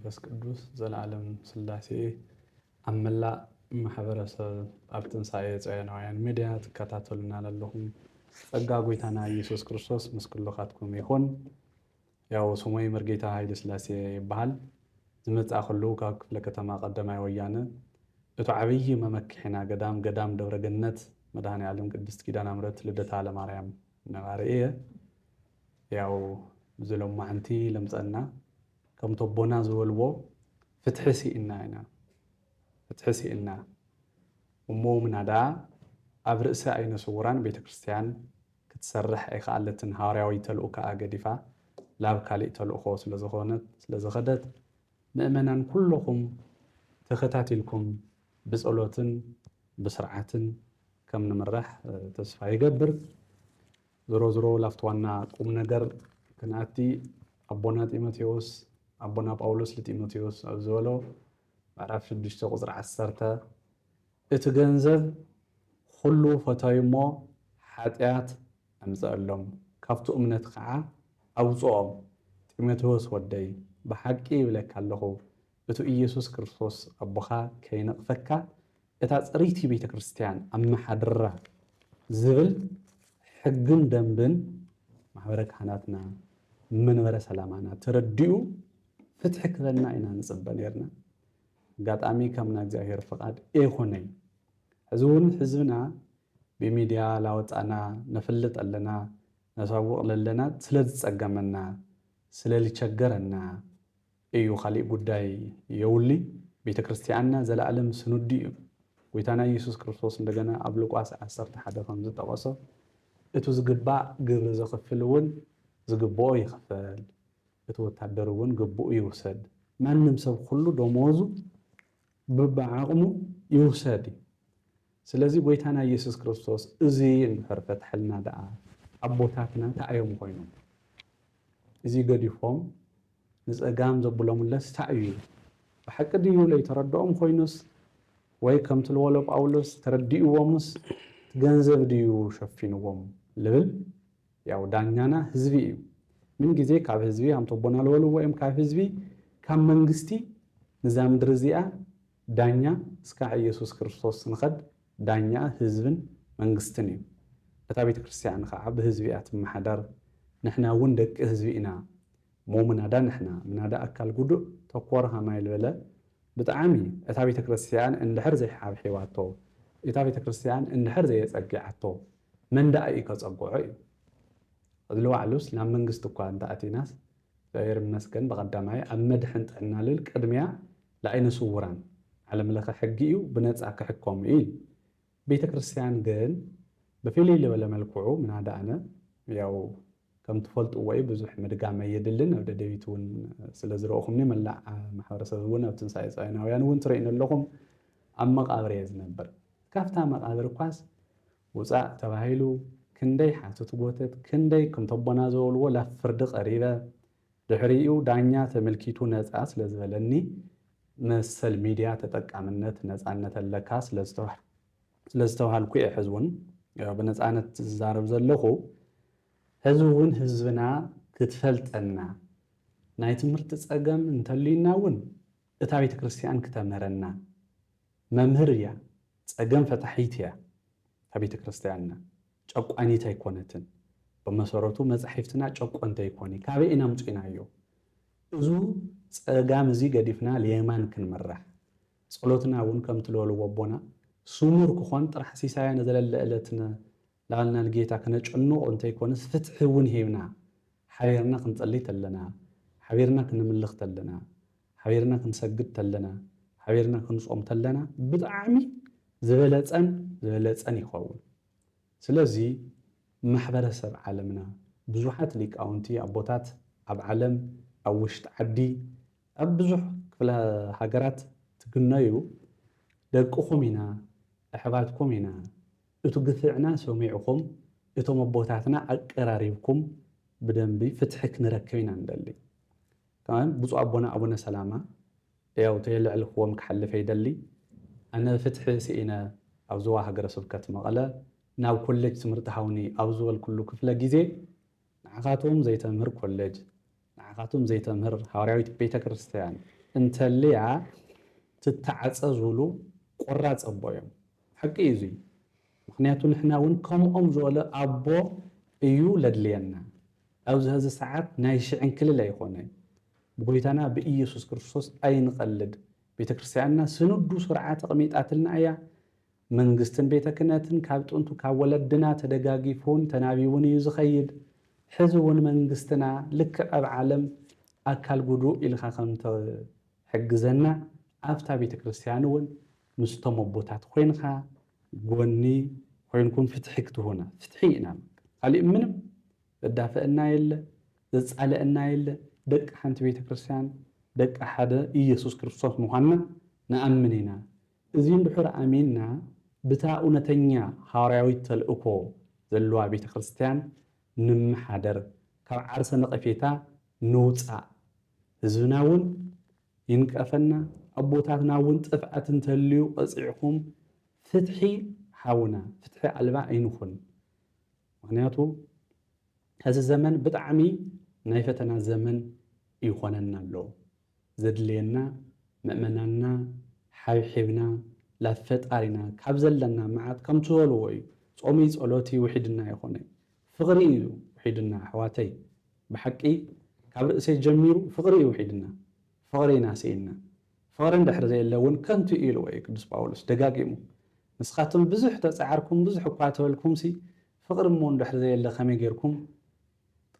መንፈስ ቅዱስ ዘለዓለም ስላሴ አመላ ማህበረሰብ ኣብ ትንሣኤ ጽዮናውያን ሚድያ ትከታተሉና ዘለኹም ጸጋ ጎይታና ኢየሱስ ክርስቶስ ምስ ኩልኻትኩም ይኹን። ያው ስሞይ መርጌታ ሃይለ ስላሴ ይበሃል። ዝመጽእ ከሉ ካብ ክፍለ ከተማ ቀዳማይ ወያነ እቱ ዓብይ መመክሕና ገዳም ደብረ ገነት መድኃኔ ዓለም ቅድስት ኪዳነ ምሕረት ልደታ ለማርያም ነባሪ እየ። ያው ብዝሎማዓንቲ ለምጸና ከም ተቦና ዝበልዎ ፍትሒ ሲኢልና ኢና ፍትሒ ሲኢልና እሞ ምናዳ ኣብ ርእሲ ዓይነ ስውራን ቤተ ክርስቲያን ክትሰርሕ ኣይከኣለትን ሃዋርያዊ ተልእኮ ከዓ ገዲፋ ላብ ካልእ ተልእኮ ስለዝኸደት ምእመናን ኩልኹም ተኸታቲልኩም ብጸሎትን ብስርዓትን ከም ንምራሕ ተስፋ ይገብር። ዞሮ ላፍቲ ዋና ቁም ነገር ክንኣቲ ኣቦና ጢሞቴዎስ ኣቦና ጳውሎስ ለጢሞቴዎስ ኣብ ዝበሎ ምዕራፍ 6 ቁጽሪ 10 እቲ ገንዘብ ኩሉ ፈታዊ እሞ ሓጢአት ኣምጽአሎም ካብቱ እምነት ከዓ ኣውጽኦም። ጢሞቴዎስ ወደይ ብሓቂ ይብለካ ኣለኹ እቲ ኢየሱስ ክርስቶስ ኣቦኻ ከይነቕፈካ እታ ጽሪይቲ ቤተ ክርስቲያን ኣመሓድራ ዝብል ሕግን ደንብን ማሕበረ ካህናትና መንበረ ሰላማና ተረዲኡ ፍትሒ ክበልና ኢና ንጽበ ነርና። አጋጣሚ ከምና እግዚአብሔር ፈቃድ ኣይኮነይ ሕዚ እውን ህዝብና ብሚድያ ላወጣና ነፍልጥ ኣለና ነሳውቕ ለለና ስለዝጸገመና ስለዝቸገረና እዩ። ካልእ ጉዳይ የውሊ ቤተ ክርስቲያንና ዘለዓለም ስኑዲ እዩ። ጎይታና ኢየሱስ ክርስቶስ እንደገና ኣብ ሉቃስ 11 ከም ዝጠቐሶ እቲ ዝግባእ ግብሪ ዘኽፍል እውን ዝግብኦ ይኽፈል፣ እቲ ወታደር እውን ግብኡ ይውሰድ፣ ማንም ሰብ ኩሉ ደመወዙ ብዓቕሙ ይውሰድ። ስለዚ ጎይታና ኢየሱስ ክርስቶስ እዚ እንድሕር ፈትሐልና ደኣ ኣቦታትና ታዕዮም ኮይኖም እዚ ገዲፎም ንጸጋም ዘብሎምለስ እንታይ እዩ ብሓቂ ድዩ ለይተረድኦም ኮይኑስ ወይ ከም ትልወሎ ጳውሎስ ተረዲእዎምስ ገንዘብ ድዩ ሸፊንዎም ልብል ያው ዳኛና ህዝቢ እዩ። ምን ጊዜ ካብ ህዝቢ ከም ተቦና ልበልዎ እዮም ካብ ህዝቢ ካብ መንግስቲ ንዛ ምድሪ እዚኣ ዳኛ እስካዕ ኢየሱስ ክርስቶስ ንኸድ ዳኛ ህዝብን መንግስትን እዩ። እታ ቤተ ክርስቲያን ከዓ ብህዝቢ እያ ትመሓደር። ንሕና እውን ደቂ ህዝቢ ኢና ሞ ምናዳ ንሕና ምናዳ ኣካል ጉዱእ ተኮር ከማይ ልበለ ብጣዕሚ እታ ቤተ ክርስቲያን እንድሕር ዘይሓብሒባቶ እታ ቤተ ክርስቲያን እንድሕር ዘየጸጊዓቶ መንዳእ እዩ ከጸግዖ እዩ። እዚ ለዋዕሉስ ናብ መንግስቲ እኳ እንተኣቲናስ እግዚአብሔር ይመስገን ብቐዳማይ ኣብ መድሕን ጥዕና ልብል ቅድሚያ ለዓይነ ስውራን ዓለም ለኸ ሕጊ እዩ ብነፃ ክሕከሙ እዩ። ቤተ ክርስቲያን ግን ብፍልይ ልበለ መልክዑ ምናዳ ኣነ ያው ከም ትፈልጥዎ እዩ ብዙሕ ምድጋመ የድልን ኣብ ደደቢት እውን ስለ ዝረአኹምኒ መላእ ማሕበረሰብ እውን ኣብ ትንሣኤ ጽዮናውያን እውን ትርእይኑ ኣለኹም ኣብ መቃብር እየ ዝነብር። ካብታ መቃብር እኳስ ውፃእ ተባሂሉ ክንደይ ሓትት ጎተት ክንደይ ከም ተቦና ዝበልዎ ላብ ፍርዲ ቀሪበ ድሕሪኡ ዳኛ ተመልኪቱ ነፃ ስለ ዝበለኒ መሰል ሚድያ ተጠቃምነት ነፃነት ኣለካ ስለዝተባሃልኩ እየ ሕዚ እውን ብነፃነት ዝዛረብ ዘለኹ። ሕዚ እውን ህዝብና ክትፈልጠና ናይ ትምህርቲ ጸገም እንተልዩና እውን እታ ቤተ ክርስቲያን ክተምህረና መምህር እያ፣ ጸገም ፈታሒት እያ። እታ ቤተ ክርስቲያንና ጨቋኒት ኣይኮነትን። ብመሰረቱ መጻሕፍትና ጨቆንተ ኣይኮኒ ካበይ ኢና ምጽኢናዮ እዙ ጸጋም እዚ ገዲፍና ለየማን ክንመራሕ ጸሎትና እውን ከም ትልበልዎ ኣቦና ስሙር ክኾን ጥራሕ ሲሳያ ነዘለለ ዕለትነ ላዕልና ንጌታ ክነጨንቆ እንተይኮነስ ፍትሒ እውን ሂብና ሓቢርና ክንጸልይ ተለና፣ ሓቢርና ክንምልኽ ተለና፣ ሓቢርና ክንሰግድ ተለና፣ ሓቢርና ክንጾም ተለና ብጣዕሚ ዝበለጸን ይኸውን። ስለዚ ማሕበረሰብ ዓለምና ብዙሓት ሊቃውንቲ ኣቦታት ኣብ ዓለም ኣብ ውሽጢ ዓዲ ኣብ ብዙሕ ክፍለ ሃገራት ትግነዩ ደቅኹም ኢና ኣሕባትኩም ኢና እቲ ግፍዕና ሰሚዕኹም እቶም ኣቦታትና ኣቀራሪብኩም ብደንቢ ፍትሒ ክንረክብ ኢና ንደሊ። ከመን ብፁዕ ኣቦና ኣቡነ ሰላማ ያው ተየልዕልኽዎም ክሓልፈ ይደሊ ኣነ ፍትሒ ሲኢነ ኣብ ዞባ ሃገረ ስብከት መቐለ ናብ ኮሌጅ ትምህርቲ ሃውኒ ኣብ ዝበልኩሉ ክፍለ ጊዜ ንዓኻቶም ዘይተምህር ኮሌጅ ንዓኻቶም ዘይተምህር ሃዋርያዊት ቤተ ክርስቲያን እንተልያ ትተዓፀዝሉ ቆራፅ ኣቦ እዮም ሓቂ እዩ ምክንያቱ ንሕና እውን ከምኦም ዝበለ ኣቦ እዩ ለድልየና ኣብዚ ህዚ ሰዓት ናይ ሽዕን ክልል ኣይኮነን ብጎይታና ብኢየሱስ ክርስቶስ ኣይንቐልድ ቤተክርስትያንና ስንዱ ስርዓት ተቐሚጣትልና እያ መንግስትን ቤተ ክህነትን ካብ ጥንቱ ካብ ወለድና ተደጋጊፉን ተናቢቡን እዩ ዝኸይድ ሕዚ እውን መንግስትና ልክዕ ኣብ ዓለም ኣካል ጉዱእ ኢልካ ከም ተሕግዘና ኣብታ ቤተ ክርስትያን እውን ምስቶም ኣቦታት ኮይንካ ጎኒ ኮይንኩም ፍትሒ ክትሁና ፍትሒ ኢና ካሊእ ምንም ዘዳፍአና የለ ዘፃልአና የለ ደቂ ሓንቲ ቤተ ክርስትያን ደቂ ሓደ ኢየሱስ ክርስቶስ ምዃንና ንኣምን ኢና እዚ እንድሕር ኣሚንና ብታ እውነተኛ ሃዋርያዊት ተልእኮ ዘለዋ ቤተ ክርስትያን ንምሓደር ካብ ዓርሰ ነቐፌታ ንውፃእ ህዝብና እውን ይንቀፈና ኣቦታትና እውን ጥፍኣት እንተልዩ ቀፂዕኩም ፍትሒ ሓውና ፍትሒ ኣልባ ኣይንኹን ምክንያቱ እዚ ዘመን ብጣዕሚ ናይ ፈተና ዘመን ይኾነና ኣሎ ዘድልየና ምእመናንና ሓብሒብና ላብ ፈጣሪና ካብ ዘለና መዓት ከም ትበልዎ እዩ ጾሚ ጸሎቲ ውሒድና ይኾነ ፍቕሪ እዩ ውሒድና ኣሕዋተይ ብሓቂ ካብ ርእሰይ ጀሚሩ ፍቕሪ እዩ ውሒድና ፍቕሪ ናስኢና ፍቕሪ እንድሕር ዘየለ እውን ከንቱ ኢሉ ወይ ቅዱስ ጳውሎስ ደጋጊሙ ንስኻትኩም ብዙሕ ተፃዓርኩም ብዙሕ እኳ ተበልኩም ሲ ፍቕሪ እሞ እንድሕር ዘየለ ከመይ ጌርኩም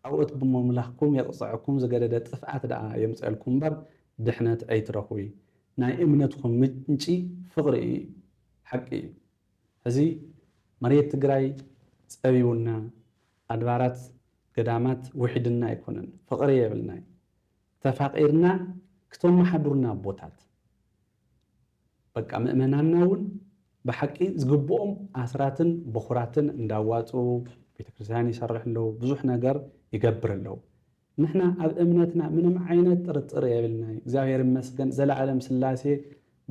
ጣውዖት ብምምላኽኩም የቕፅዐኩም ዝገደደ ጥፍኣት ደኣ የምፅአልኩም እምበር ድሕነት ኣይትረኽቡ ናይ እምነትኩም ምንጪ ፍቕሪ እዩ ሓቂ እዩ ሕዚ መሬት ትግራይ ፀቢቡና ኣድባራት ገዳማት ውሒድና ኣይኮነን ፍቕሪ የብልና ተፋቂርና ክተመሓድሩና ኣቦታት በቃ ምእመናንና እውን ብሓቂ ዝግብኦም ኣስራትን በኹራትን እንዳዋፁ ቤተክርስትያን ይሰርሕ ኣለዉ ብዙሕ ነገር ይገብር ኣለዉ ንሕና ኣብ እምነትና ምንም ዓይነት ጥርጥር የብልና እግዚአብሔር ይመስገን ዘለዓለም ስላሴ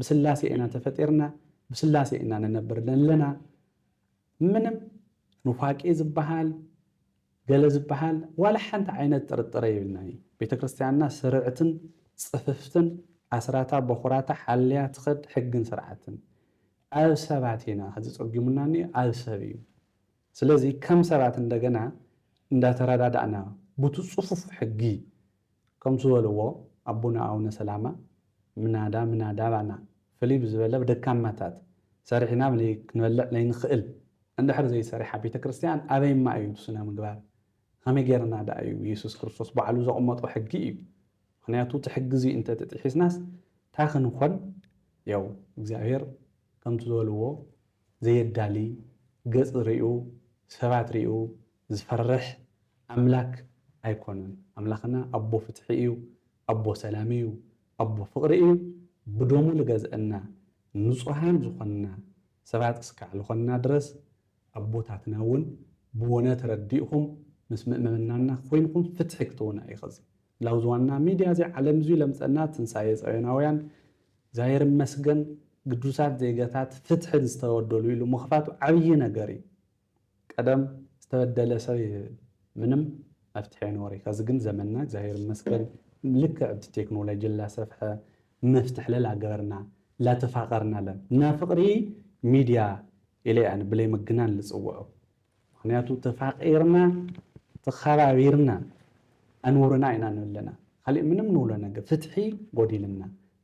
ብስላሴ ኢና ተፈጢርና ብስላሴ ኢና ነነብር ለና ምንም ኑፋቄ ዝበሃል ገለ ዝበሃል ዋላ ሓንቲ ዓይነት ጥርጥር የብልና ቤተክርስትያንና ስርዕትን ጽፍፍትን ኣስራታ በኹራታ ሓልያ ትኸድ ሕግን ስርዓትን ኣብ ሰባት ኢና ሕዚ ፀጊሙናኒ ኣብ ሰብ እዩ ስለዚ ከም ሰባት እንደገና እንዳተረዳዳእና ብትፅፉፍ ሕጊ ከም ዝበልዎ ኣቡና ኣቡነ ሰላማ ምናዳ ባና ፍልይ ብዝበለ ደካማታት ሰሪሕና ክንበልዕ ለይንኽእል እንድሕር ዘይሰሪሓ ቤተክርስትያን ኣበይማ እዩ ስነ ምግባር ከመይ ጌርና ዳ እዩ ኢየሱስ ክርስቶስ ባዕሉ ዘቐመጦ ሕጊ እዩ ምክንያቱ እቲ ሕጊ እዚ እንተተጥሒስናስ እንታይ ክንኾን ያው እግዚኣብሔር ከምቲ ዝበልዎ ዘየዳሊ ገፅ ርኡ ሰባት ርኡ ዝፈርሕ ኣምላክ ኣይኮነን ኣምላኽና ኣቦ ፍትሒ እዩ ኣቦ ሰላም እዩ ኣቦ ፍቕሪ እዩ ብደሙ ዝገዝአና ንጹሃን ዝኾንና ሰባት እስካዕ ዝኾንና ድረስ ኣቦታትና እውን ብወነ ተረዲእኹም ምስ ምእመናንና ኮይንኩም ፍትሒ ክትውና ይኸዚ ላው ዝዋና ሚድያ እዚ ዓለም እዚ ለምፀና ትንሳኤ ፀዮናውያን እግዚአብሔር ይመስገን ቅዱሳት ዜጋታት ፍትሒ ዝተወደሉ ኢሉ ምኽፋቱ ዓብይ ነገር እዩ ቀደም ዝተበደለ ሰብ ምንም መፍትሒ ይኖር ከዚ ግን ዘመንና እግዚአብሔር ይመስገን ልክዕ ብቲ ቴክኖሎጂ ላሰፍሐ መፍትሕ ለላገበርና ላተፋቀርና ለን እና ፍቕሪ ሚድያ ኢለያን ብለይ ምግናን ልፅውዖ ምክንያቱ ተፋቂርና ተኸባቢርና ኣንውርና ኢና ንብለና ካሊእ ምንም ንብሎ ነገር ፍትሒ ጎዲልና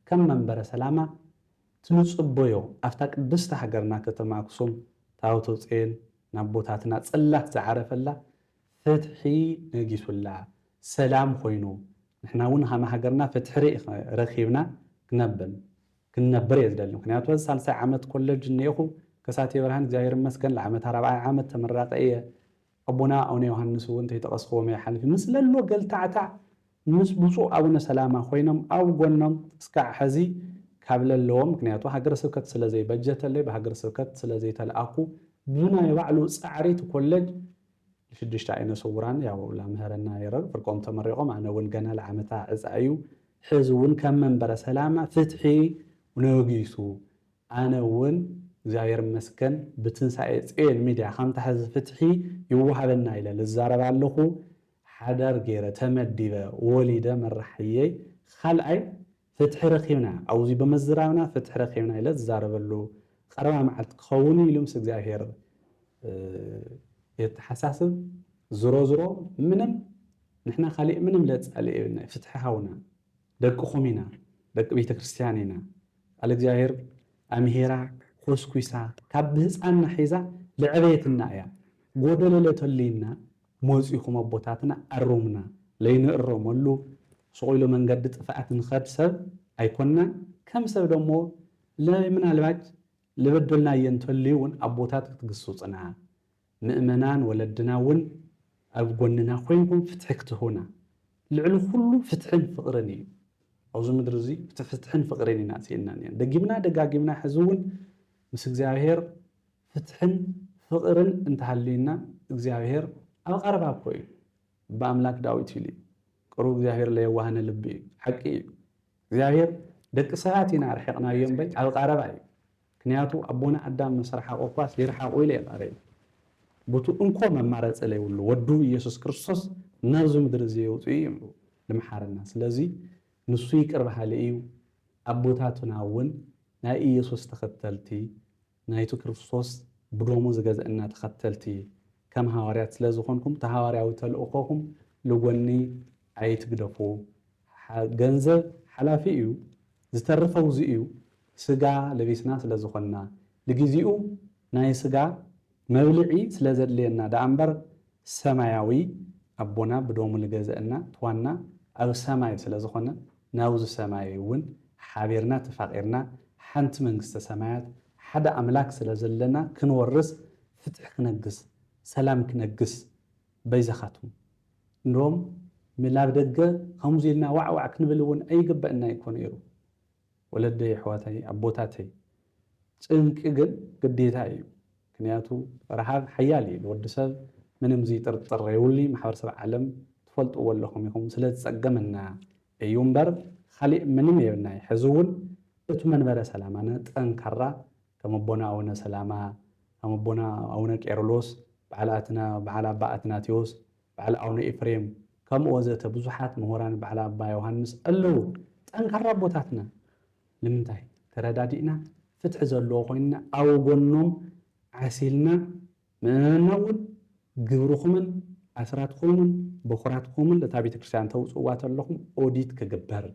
ከም መንበረ ሰላማ ትንፅበዮ ኣፍታ ቅድስቲ ሃገርና ከተማ ኣክሱም ታቦተ ጽዮን ናብ ቦታትና ጽላት ዝዓረፈላ ፍትሒ ነጊሱላ ሰላም ኮይኑ ንሕና እውን ሃማ ሃገርና ፍትሒ ረኺብና ክንነብር እየ ዝደሊ ምክንያቱ ሳልሳይ ዓመት ኮሌጅ እኒአኹ ከሳቴ ብርሃን እግዚአብሔር ይመስገን ለዓመት 40 ዓመት ተመራቂ እየ ኣቡና ኣቡነ ዮሃንስ እውን ተይተቐስኽዎም የሓልፊ ምስ ለሎ ገልታዕታዕ ምስ ብፁዕ ኣቡነ ሰላማ ኮይኖም ኣብ ጎኖም እስካዕ ሕዚ ካብ ለለዎም ምክንያቱ ሃገረ ስብከት ስለ ዘይበጀተለይ ብሃገረ ስብከት ስለ ዘይተለኣኩ ብናይ ባዕሉ ፃዕሪት ኮሌጅ ሽዱሽተ ዓይነ ስውራን ያው ላምህረና ይረብ ፍርቆም ተመሪቆም ኣነ እውን ገና ለዓመታ ዕፃ እዩ ሕዚ እውን ከም መንበረ ሰላማ ፍትሒ ነጊሱ ኣነ እውን እግዚአብሔር ይመስገን ብትንሳኤ ጽዮን ሚድያ ከምታ ሕዚ ፍትሒ ይወሃበና ኢለ ልዛረብ ኣለኹ ሓዳር ገይረ ተመዲበ ወሊደ መራሕየይ ካልኣይ ፍትሒ ረኺብና ኣብዙ በመዝራብና ፍትሒ ረኺብና ኢለ ዝዛረበሉ ቀረባ መዓልቲ ክኸውን ኢሉ ምስ እግዚኣብሔር የተሓሳስብ ዝሮ ምንም ንሕና ካሊእ ምንም ለፃልእ የብልና ፍትሒ ሃውና ደቅኹም ኢና ደቂ ቤተ ክርስቲያን ኢና ቃል እግዚኣብሔር ኣምሄራ ኮስኩሳ ካብ ብህፃንና ሒዛ ልዕበየትና እያ ጎደሎ ለተልይና መፂኹም ኣቦታትና ኣሩምና ለይንእረመሉ ስቑኢሉ መንገዲ ጥፍኣት ንኸድ ሰብ ኣይኮንና ከም ሰብ ደሞ ምናልባጭ ልበደልናየ እንተልዩ እውን ኣቦታት ክትግስፁና ምእመናን ወለድና እውን ኣብ ጎንና ኮይንኩም ፍትሒ ክትህቡና ልዕሊ ኩሉ ፍትሕን ፍቕርን እዩ ኣብዚ ምድሪ እዚ ፍትሕን ፍቕርን ኢና ሲእልና ደጊምና ደጋጊምና ሕዚ እውን ምስ እግዚኣብሔር ፍትሕን ፍቕርን እንተሃልዩና እግዚኣብሔር ኣብ ቀረባ እኮ እዩ ብኣምላክ ዳዊት ኢሉ ቅሩብ እግዚአብሔር ለየዋህነ ልቢ እዩ ሓቂ እዩ እግዚአብሔር ደቂ ሰባት ኢና ርሒቕናዮም በይ ኣብ ቀረባ እዩ ምክንያቱ ኣቦና ኣዳም ምስ ረሓቆ እኳስ ይርሓቁ ኢለ የቐረዩ ቦቱ እንኮ መማረፂ ለይብሉ ወዱ ኢየሱስ ክርስቶስ ናብዚ ምድሪ እዚ የውፅኡ እዩ ልምሓረና ስለዚ ንሱ ይቅር በሃሊ እዩ ኣቦታቱና እውን ናይ ኢየሱስ ተኸተልቲ ናይቱ ክርስቶስ ብደሙ ዝገዝአና ተኸተልቲ ከም ሃዋርያት ስለ ዝኾንኩም ተሃዋርያዊ ተልእኾኹም ልጎኒ ኣይትግደፉ ገንዘብ ሓላፊ እዩ ዝተረፈው እዚ እዩ ስጋ ለቢስና ስለ ዝኾንና ለግዚኡ ናይ ስጋ መብልዒ ስለ ዘድልየና ዳ እምበር ሰማያዊ ኣቦና ብደሙ ዝገዝአና ትዋና ኣብ ሰማይ ስለ ዝኾነ ናብዚ ሰማይ እውን ሓቢርና ተፋቂርና ሓንቲ መንግስተ ሰማያት ሓደ ኣምላክ ስለ ዘለና ክንወርስ ፍትሕ ክነግስ ሰላም ክነግስ በይዘኻቱም እንደውም ምላብ ደገ ከምዚ ኢልና ዋዕዋዕ ክንብል እውን ኣይግበአና ይኮነ ነይሩ ወለደይ ኣሕዋተይ ኣቦታተይ ጭንቂ ግን ግዴታ እዩ ምክንያቱ ረሃብ ሓያል እዩ ንወዲ ሰብ ምንም ጥርጥር የብሉ ማሕበረሰብ ዓለም ትፈልጥዎ ኣለኹም ኢኹም ስለ ዝፀገመና እዩ እምበር ካሊእ ምንም የብልና ሕዚ እውን እቲ መንበረ ሰላማና ጠንካራ ከም ኣቦና ኣቡነ ሰላማ ከም ኣቦና ኣቡነ ቄርሎስ በዓል ኣባ ኣትናቴዎስ በዓል ኣቡነ ኤፍሬም ከምኡ ወዘተ ብዙሓት ምሁራን በዓል ኣባ ዮሃንስ ኣለዉ ጠንካራ ኣቦታትና ንምንታይ ተረዳዲእና ፍትሒ ዘለዎ ኮይንና ኣብ ጎኖም ዓሲልና ምእመና እውን ግብርኹምን ኣስራትኹምን በኩራትኹምን ለታ ቤተክርስትያን ተውፅዋ ተለኹም ኦዲት ክግበር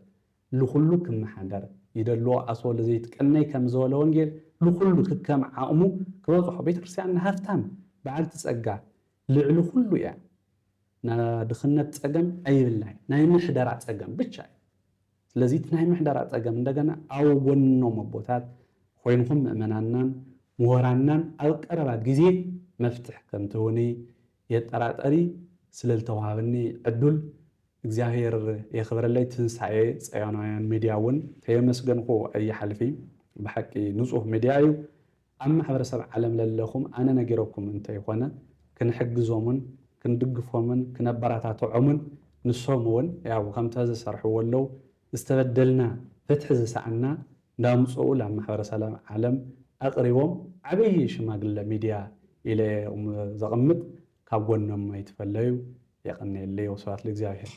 ልኩሉ ክመሓደር ይደልዎ ኣስወ ለዘይትቀነይ ከም ዝበለ ወንጌል ልኩሉ ክከም ዓቕሙ ክበፅሖ ቤተክርስትያን ሃፍታም በዓልቲ ፀጋ ልዕሊ ኩሉ እያ ድኽነት ፀገም ኣይብላይ ናይ ምሕደራ ፀገም ብቻ እዩ ስለዚ እቲ ናይ ምሕደራ ፀገም እንደገና ኣብ ጎኖም ኣቦታት ኮይንኩም ምእመናናን ምሁራናን ኣብ ቀረባ ግዜ መፍትሕ ከም ትሁኒ የጠራጠሪ ስለልተዋሃበኒ ዕዱል እግዚአብሔር የኽብረለይ ትንሳኤ ጽዮናውያን ሚድያ እውን ተየመስገንኩ ኣይሓልፊ ብሓቂ ንጹህ ሚድያ እዩ ኣብ ማሕበረሰብ ዓለም ለለኹም ኣነ ነጊረኩም እንተይኮነ ክንሕግዞምን ክንድግፎምን ክነበራታትዖምን ንሶም እውን ያው ከምታ ዝሰርሕዎ ኣለው ዝተበደልና ፍትሒ ዝሰዓና እንዳምፅኡ ናብ ማሕበረሰብ ዓለም ኣቕሪቦም ዓበይ ሽማግለ ሚድያ ኢለ ዘቕምጥ ካብ ጎኖም ኣይትፈለዩ የቐኒየለይ ወስብሐት ለእግዚአብሔር